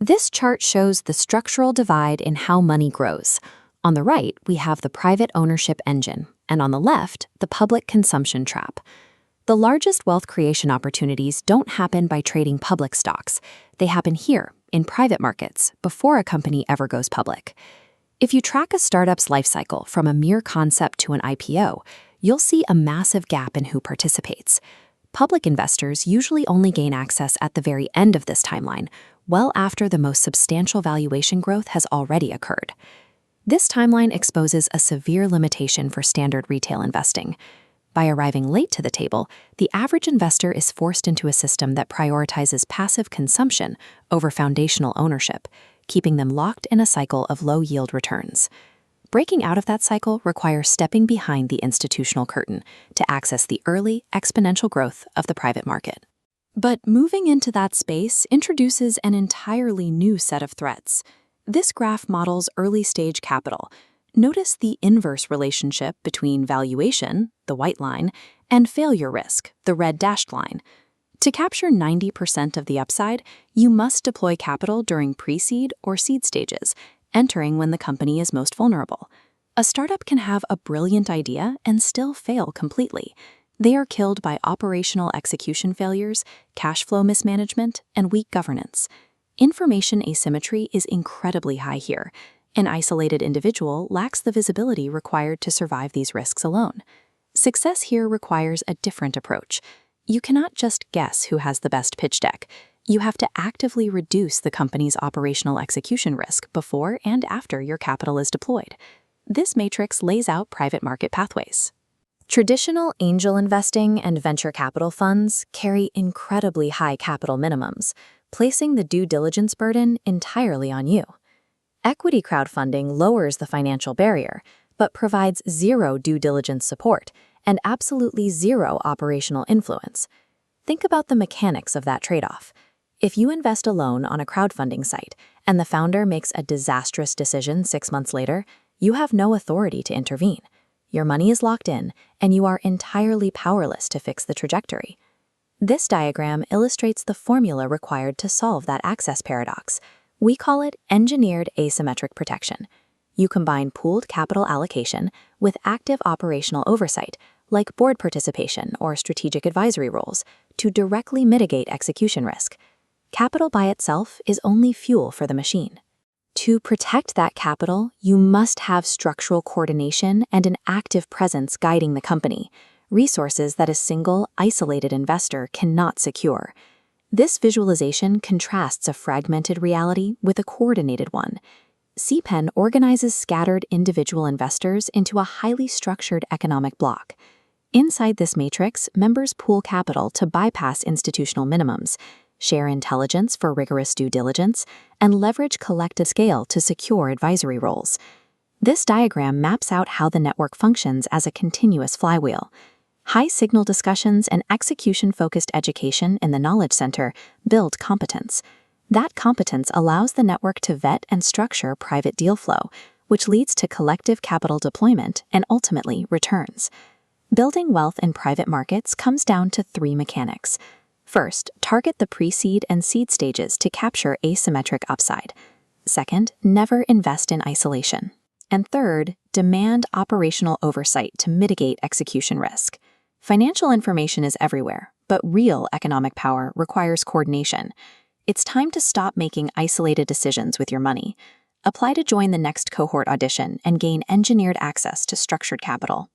This chart shows the structural divide in how money grows. On the right, we have the private ownership engine, and on the left, the public consumption trap. The largest wealth creation opportunities don't happen by trading public stocks. They happen here, in private markets, before a company ever goes public. If you track a startup's life cycle from a mere concept to an IPO, you'll see a massive gap in who participates. Public investors usually only gain access at the very end of this timeline, well after the most substantial valuation growth has already occurred. This timeline exposes a severe limitation for standard retail investing. By arriving late to the table, the average investor is forced into a system that prioritizes passive consumption over foundational ownership, keeping them locked in a cycle of low-yield returns. Breaking out of that cycle requires stepping behind the institutional curtain to access the early, exponential growth of the private market. But moving into that space introduces an entirely new set of threats. This graph models early-stage capital. Notice the inverse relationship between valuation, the white line, and failure risk, the red dashed line. To capture 90% of the upside, you must deploy capital during pre-seed or seed stages, entering when the company is most vulnerable. A startup can have a brilliant idea and still fail completely. They are killed by operational execution failures, cash flow mismanagement, and weak governance. Information asymmetry is incredibly high here. An isolated individual lacks the visibility required to survive these risks alone. Success here requires a different approach. You cannot just guess who has the best pitch deck. You have to actively reduce the company's operational execution risk before and after your capital is deployed. This matrix lays out private market pathways. Traditional angel investing and venture capital funds carry incredibly high capital minimums, placing the due diligence burden entirely on you. Equity crowdfunding lowers the financial barrier, but provides zero due diligence support and absolutely zero operational influence. Think about the mechanics of that trade-off. If you invest alone on a crowdfunding site and the founder makes a disastrous decision 6 months later, you have no authority to intervene. Your money is locked in, and you are entirely powerless to fix the trajectory. This diagram illustrates the formula required to solve that access paradox. We call it engineered asymmetric protection. You combine pooled capital allocation with active operational oversight, like board participation or strategic advisory roles, to directly mitigate execution risk. Capital by itself is only fuel for the machine. To protect that capital, you must have structural coordination and an active presence guiding the company, resources that a single, isolated investor cannot secure. This visualization contrasts a fragmented reality with a coordinated one. CPIN organizes scattered individual investors into a highly structured economic block. Inside this matrix, members pool capital to bypass institutional minimums, share intelligence for rigorous due diligence, and leverage collective scale to secure advisory roles. This diagram maps out how the network functions as a continuous flywheel. High-signal discussions and execution-focused education in the knowledge center build competence. That competence allows the network to vet and structure private deal flow, which leads to collective capital deployment and ultimately returns. Building wealth in private markets comes down to 3 mechanics. First, target the pre-seed and seed stages to capture asymmetric upside. Second, never invest in isolation. And third, demand operational oversight to mitigate execution risk. Financial information is everywhere, but real economic power requires coordination. It's time to stop making isolated decisions with your money. Apply to join the next cohort audition and gain engineered access to structured capital.